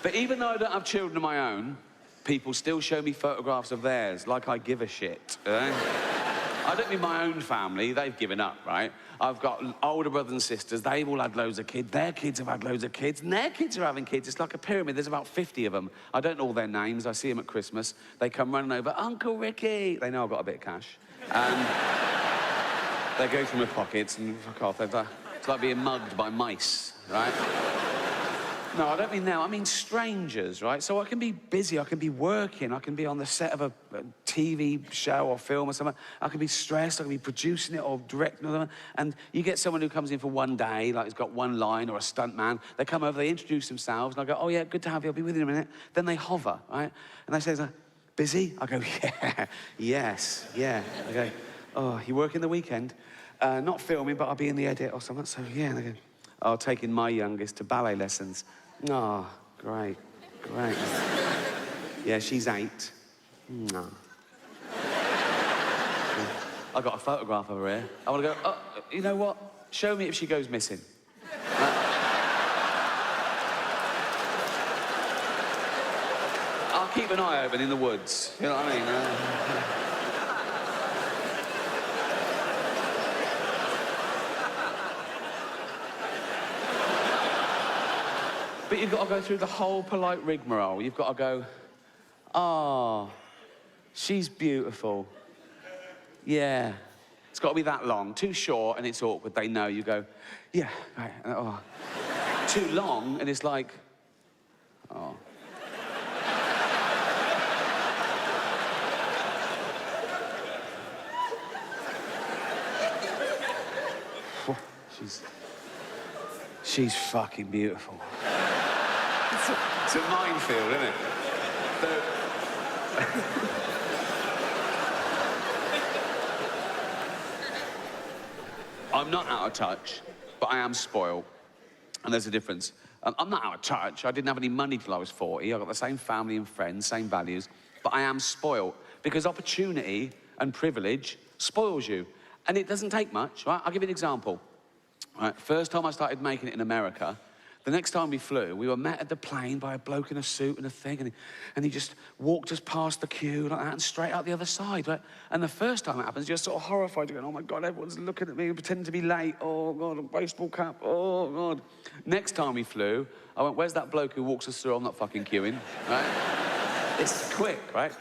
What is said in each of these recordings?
But even though I don't have children of my own, people still show me photographs of theirs, like I give a shit. I don't mean my own family, they've given up, right? I've got older brothers and sisters, they've all had loads of kids, their kids have had loads of kids, and their kids are having kids. It's like a pyramid, there's about 50 of them. I don't know all their names, I see them at Christmas. They come running over, Uncle Ricky! They know I've got a bit of cash. And they go through my pockets and fuck off. It's like being mugged by mice, right? No, I don't mean now, I mean strangers, right? So I can be busy, I can be working, I can be on the set of a TV show or film or something. I can be stressed, I can be producing it or directing it. And you get someone who comes in for one day, like he's got one line or a stunt man. They come over, they introduce themselves, and I go, oh yeah, good to have you, I'll be with you in a minute. Then they hover, right? And they say, busy? I go, yeah, yes, yeah. I go, oh, you working the weekend? Not filming, but I'll be in the edit or something. So yeah, and they go, oh, taking my youngest to ballet lessons. Oh, great, great. Yeah, she's 8. No. I got a photograph of her here. I want to go, oh, you know what? Show me if she goes missing. I'll keep an eye open in the woods. You know what I mean? But you've got to go through the whole polite rigmarole. You've got to go, oh, she's beautiful. Yeah. It's got to be that long. Too short and it's awkward. They know. You go, yeah, right. Oh. Too long and it's like, oh. She's fucking beautiful. It's a minefield, isn't it? I'm not out of touch, but I am spoiled. And there's a difference. I'm not out of touch. I didn't have any money till I was 40. I got the same family and friends, same values. But I am spoiled because opportunity and privilege spoils you. And it doesn't take much, right? I'll give you an example. Right, first time I started making it in America, the next time we flew, we were met at the plane by a bloke in a suit and a thing, and he just walked us past the queue like that and straight out the other side, right? And the first time it happens, you're sort of horrified. You're going, oh my God, everyone's looking at me and pretending to be late. Oh God, a baseball cap, oh God. Next time we flew, I went, where's that bloke who walks us through? I'm not fucking queuing, right? It's quick, right?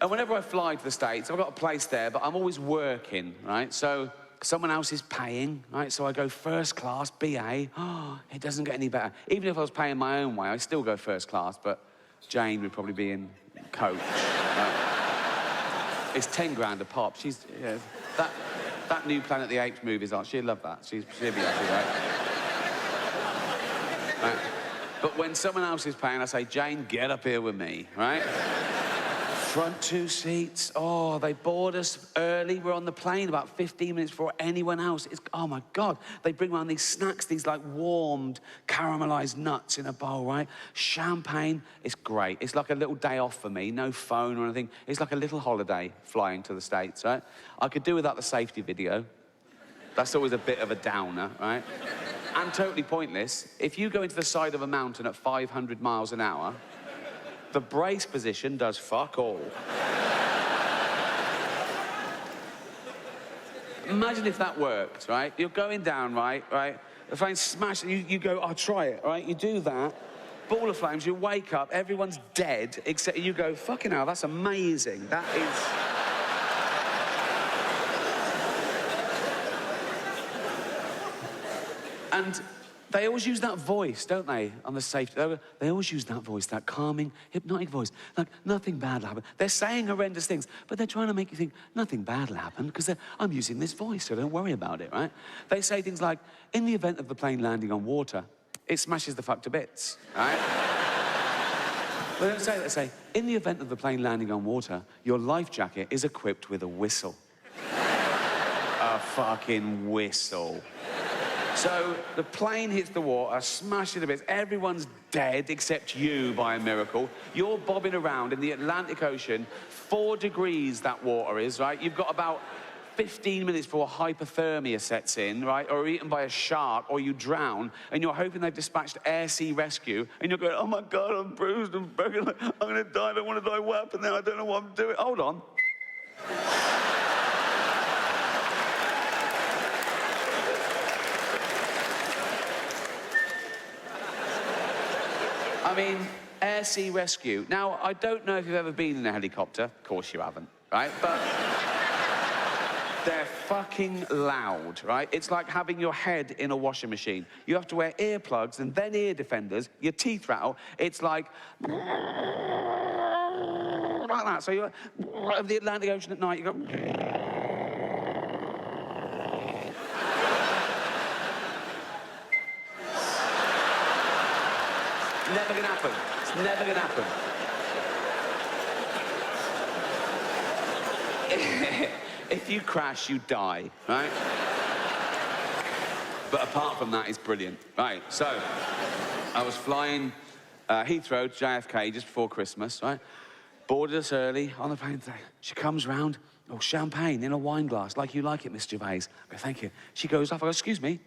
And whenever I fly to the States, I've got a place there, but I'm always working, right? So someone else is paying, right? So I go first class, BA. Oh, it doesn't get any better. Even if I was paying my own way, I'd still go first class, but Jane would probably be in coach. Right? It's 10 grand a pop. She's, yeah, that new Planet of the Apes movies on, she'd love that. She'd be happy, right? But when someone else is paying, I say, Jane, get up here with me, right? Front 2 seats. Oh, they board us early. We're on the plane about 15 minutes before anyone else. It's, oh my God. They bring around these snacks, these like warmed, caramelized nuts in a bowl, right? Champagne. It's great. It's like a little day off for me. No phone or anything. It's like a little holiday flying to the States, right? I could do without the safety video. That's always a bit of a downer, right? And totally pointless. If you go into the side of a mountain at 500 miles an hour, the brace position does fuck all. Imagine if that worked, right? You're going down, right? The flames smash, you go, I'll try it, right? You do that, ball of flames, you wake up, everyone's dead, except you go, fucking hell, that's amazing. That is... And they always use that voice, don't they, on the safety. They always use that voice, that calming, hypnotic voice. Like, nothing bad will happen. They're saying horrendous things, but they're trying to make you think, nothing bad will happen, because I'm using this voice, so don't worry about it, right? They say things like, in the event of the plane landing on water, it smashes the fuck to bits, right? They don't say that. They say, in the event of the plane landing on water, your life jacket is equipped with a whistle. A fucking whistle. So the plane hits the water, smashes to bits. Everyone's dead except you by a miracle. You're bobbing around in the Atlantic Ocean. 4 degrees that water is, right? You've got about 15 minutes before hypothermia sets in, right? Or eaten by a shark, or you drown, and you're hoping they've dispatched air sea rescue, and you're going, oh my God, I'm bruised and broken. I'm gonna die, I don't want to die. What happened there? I don't know what I'm doing. Hold on. I mean, air sea rescue. Now, I don't know if you've ever been in a helicopter. Of course you haven't, right? But they're fucking loud, right? It's like having your head in a washing machine. You have to wear earplugs and then ear defenders. Your teeth rattle. It's like that. So you're over the Atlantic Ocean at night, you go... Never gonna happen. It's never gonna happen. If you crash, you die, right? But apart from that, it's brilliant. Right, so I was flying Heathrow to JFK just before Christmas, right? Boarded us early on the plane. She comes round, oh, champagne in a wine glass, like you like it, Miss Gervais. I go, thank you. She goes off, I go, excuse me,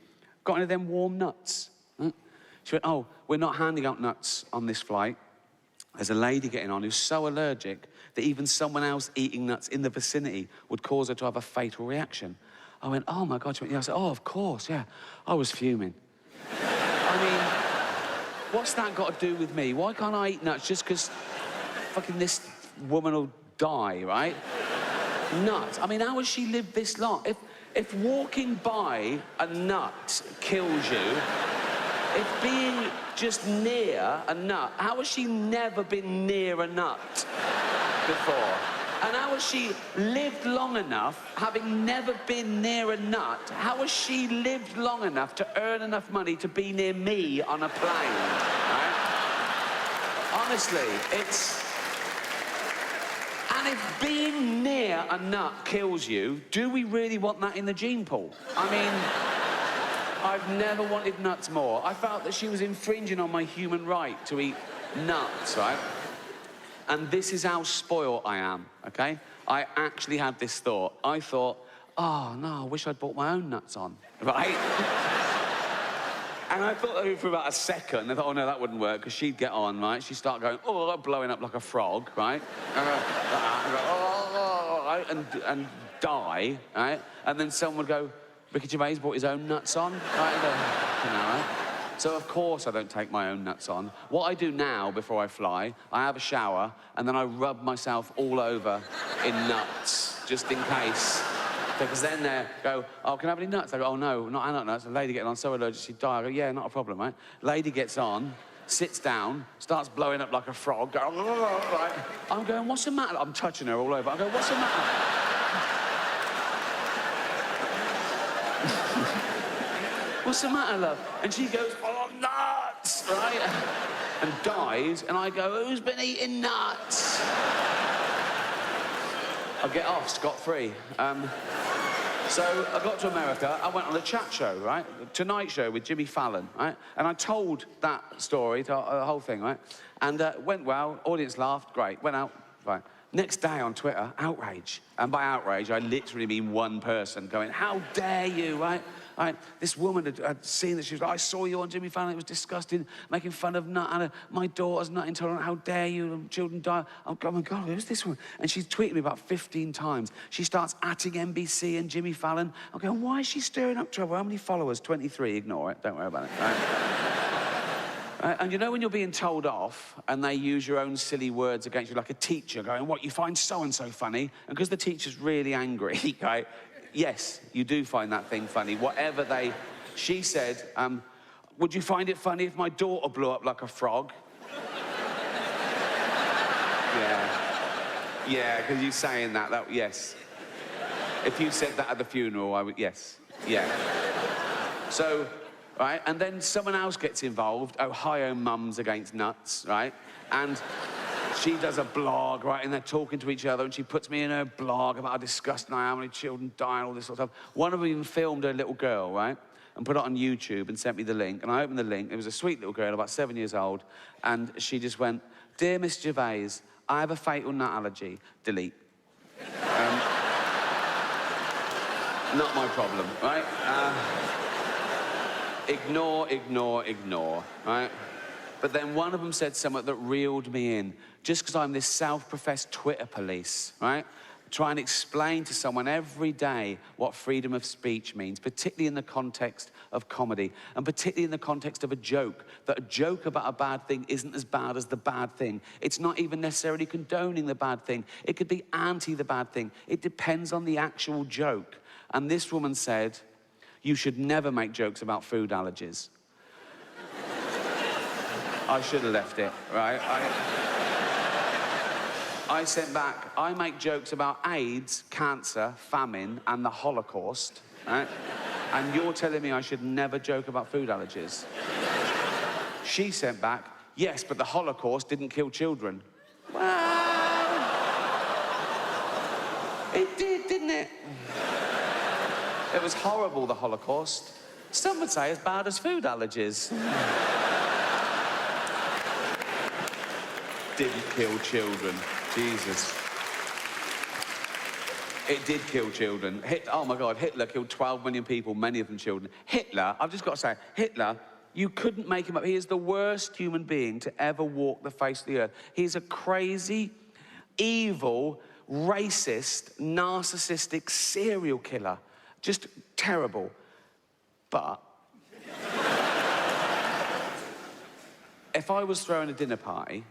got any of them warm nuts? She went, oh, we're not handing out nuts on this flight. There's a lady getting on who's so allergic that even someone else eating nuts in the vicinity would cause her to have a fatal reaction. I went, oh my God. She went, yeah. I said, oh, of course, yeah. I was fuming. I mean, what's that got to do with me? Why can't I eat nuts just because fucking this woman will die, right? Nuts. I mean, how has she lived this long? If walking by a nut kills you, if being just near a nut, how has she never been near a nut before? And how has she lived long enough, having never been near a nut, how has she lived long enough to earn enough money to be near me on a plane, right? Honestly, it's... And if being near a nut kills you, do we really want that in the gene pool? I mean... I've never wanted nuts more. I felt that she was infringing on my human right to eat nuts, right? And this is how spoiled I am, okay? I actually had this thought. I thought, oh, no, I wish I'd bought my own nuts on, right? And I thought that for about a second. I thought, oh, no, that wouldn't work, because she'd get on, right? She'd start going, oh, blowing up like a frog, right? And die, right? And then someone would go, Ricky Gervais bought his own nuts on, right? You know, right? So, of course, I don't take my own nuts on. What I do now, before I fly, I have a shower, and then I rub myself all over in nuts, just in case. Because then they go, oh, can I have any nuts? They go, oh, no, not nuts. A lady getting on, so allergic, she'd die. I go, yeah, not a problem, right? Lady gets on, sits down, starts blowing up like a frog, going, right? I'm going, what's the matter? I'm touching her all over. I go, what's the matter? What's the matter, love? And she goes, oh, nuts, right? And dies, and I go, who's been eating nuts? I get off scot-free. So I got to America, I went on the chat show, right? The Tonight Show with Jimmy Fallon, right? And I told that story, the whole thing, right? And went well, audience laughed, great, went out, fine. Next day on Twitter, outrage. And by outrage, I literally mean one person going, how dare you, right? This woman had seen that she was like, I saw you on Jimmy Fallon, it was disgusting, making fun of nut, and my daughter's nut intolerant, how dare you, children die. I'm going, oh my God, who's this woman? And she's tweeted me about 15 times. She starts atting NBC and Jimmy Fallon. I'm going, why is she stirring up trouble? How many followers? 23, ignore it, don't worry about it. Right? And you know when you're being told off and they use your own silly words against you, like a teacher going, what, you find so-and-so funny? And because the teacher's really angry, right? Yes, you do find that thing funny, whatever they... She said, would you find it funny if my daughter blew up like a frog? Yeah, because you saying that, yes. If you said that at the funeral, I would, yes, yeah. So, right, and then someone else gets involved, Ohio Mums Against Nuts, right? And she does a blog, right, and they're talking to each other, and she puts me in her blog about how disgusting I am, how many children die, and all this sort of stuff. One of them even filmed her little girl, right, and put it on YouTube and sent me the link, and I opened the link. It was a sweet little girl, about 7 years old, and she just went, Dear Miss Gervais, I have a fatal nut allergy. Delete. Not my problem, right? Ignore, right? But then one of them said something that reeled me in, just because I'm this self-professed Twitter police, right? Try and explain to someone every day what freedom of speech means, particularly in the context of comedy, and particularly in the context of a joke, that a joke about a bad thing isn't as bad as the bad thing. It's not even necessarily condoning the bad thing. It could be anti the bad thing. It depends on the actual joke. And this woman said, you should never make jokes about food allergies. I should have left it, right? I sent back, I make jokes about AIDS, cancer, famine, and the Holocaust, right? And you're telling me I should never joke about food allergies. She sent back, yes, but the Holocaust didn't kill children. Well, it did, didn't it? It was horrible, the Holocaust. Some would say as bad as food allergies. Didn't kill children. Jesus. It did kill children. Oh my God, Hitler killed 12 million people, many of them children. Hitler, I've just got to say, Hitler, you couldn't make him up. He is the worst human being to ever walk the face of the earth. He's a crazy, evil, racist, narcissistic serial killer. Just terrible. But if I was throwing a dinner party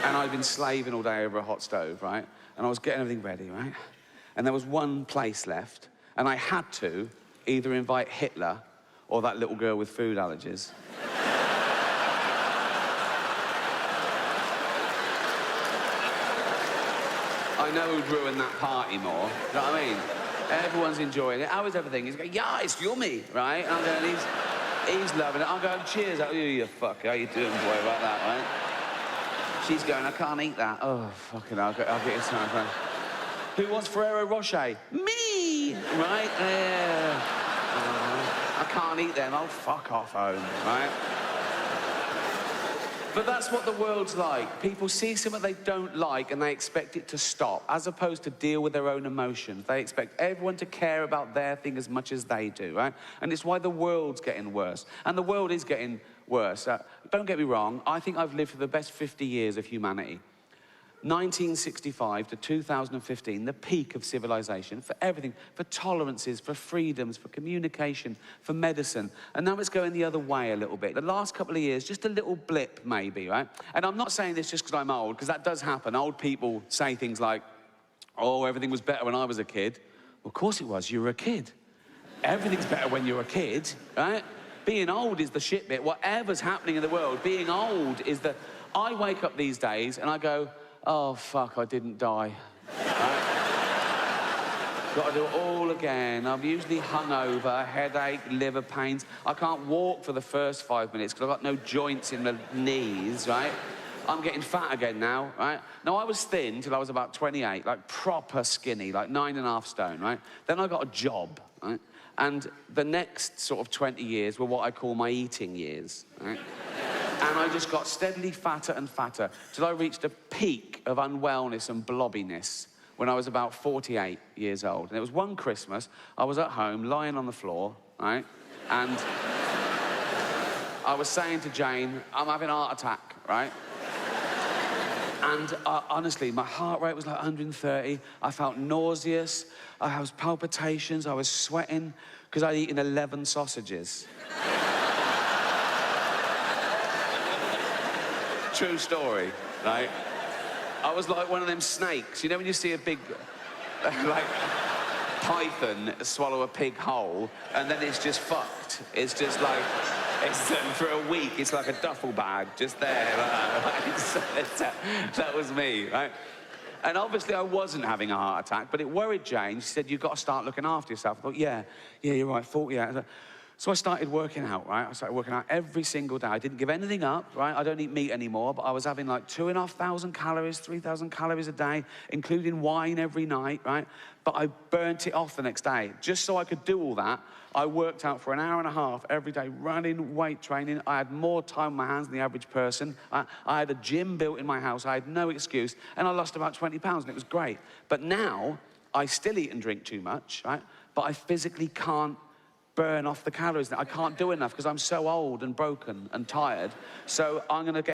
and I'd been slaving all day over a hot stove, right? And I was getting everything ready, right? And there was one place left, and I had to either invite Hitler or that little girl with food allergies. I know who'd ruin that party more. You know what I mean? Everyone's enjoying it. How is everything? He's going, yeah, it's yummy, right? And I'm going, he's loving it. I'm going, cheers. Oh, you fuck. How you doing, boy, about that, right? She's going, I can't eat that. Oh, fucking hell, I'll get this time. Who wants Ferrero Rocher? Me! Right? Yeah. I can't eat them. Oh, fuck off home, right? But that's what the world's like. People see something they don't like and they expect it to stop, as opposed to deal with their own emotions. They expect everyone to care about their thing as much as they do, right? And it's why the world's getting worse. And the world is getting worse. Don't get me wrong, I think I've lived for the best 50 years of humanity. 1965 to 2015, the peak of civilization, for everything, for tolerances, for freedoms, for communication, for medicine. And now it's going the other way a little bit. The last couple of years, just a little blip maybe, right? And I'm not saying this just because I'm old, because that does happen. Old people say things like, oh, everything was better when I was a kid. Well, of course it was, you were a kid. Everything's better when you're a kid, right? Being old is the shit bit. Whatever's happening in the world, being old is the... I wake up these days and I go, oh, fuck, I didn't die. Right? Got to do it all again. I'm usually hungover, headache, liver pains. I can't walk for the first 5 minutes because I've got no joints in the knees, right? I'm getting fat again now, right? Now, I was thin till I was about 28, like proper skinny, like 9.5 stone, right? Then I got a job, right? And the next sort of 20 years were what I call my eating years, right? And I just got steadily fatter and fatter till I reached a peak of unwellness and blobbiness when I was about 48 years old. And it was one Christmas, I was at home, lying on the floor, right? And I was saying to Jane, I'm having a heart attack, right? And honestly, my heart rate was like 130. I felt nauseous. I was palpitations. I was sweating because I'd eaten 11 sausages. True story, right? I was like one of them snakes. You know when you see a big, like, python swallow a pig whole, and then it's just fucked. It's just like, for a week, it's like a duffel bag, just there. That was me, right? And obviously I wasn't having a heart attack, but it worried Jane. She said, you've got to start looking after yourself. I thought, yeah, you're right, 48. So I started working out, right? I started working out every single day. I didn't give anything up, right? I don't eat meat anymore, but I was having like 2,500 calories, 3,000 calories a day, including wine every night, right? But I burnt it off the next day. Just so I could do all that, I worked out for an hour and a half every day, running, weight training. I had more time on my hands than the average person. I had a gym built in my house. I had no excuse, and I lost about 20 pounds, and it was great. But now, I still eat and drink too much, right? but I physically can't burn off the calories. I can't do enough because I'm so old and broken and tired. So I'm going to get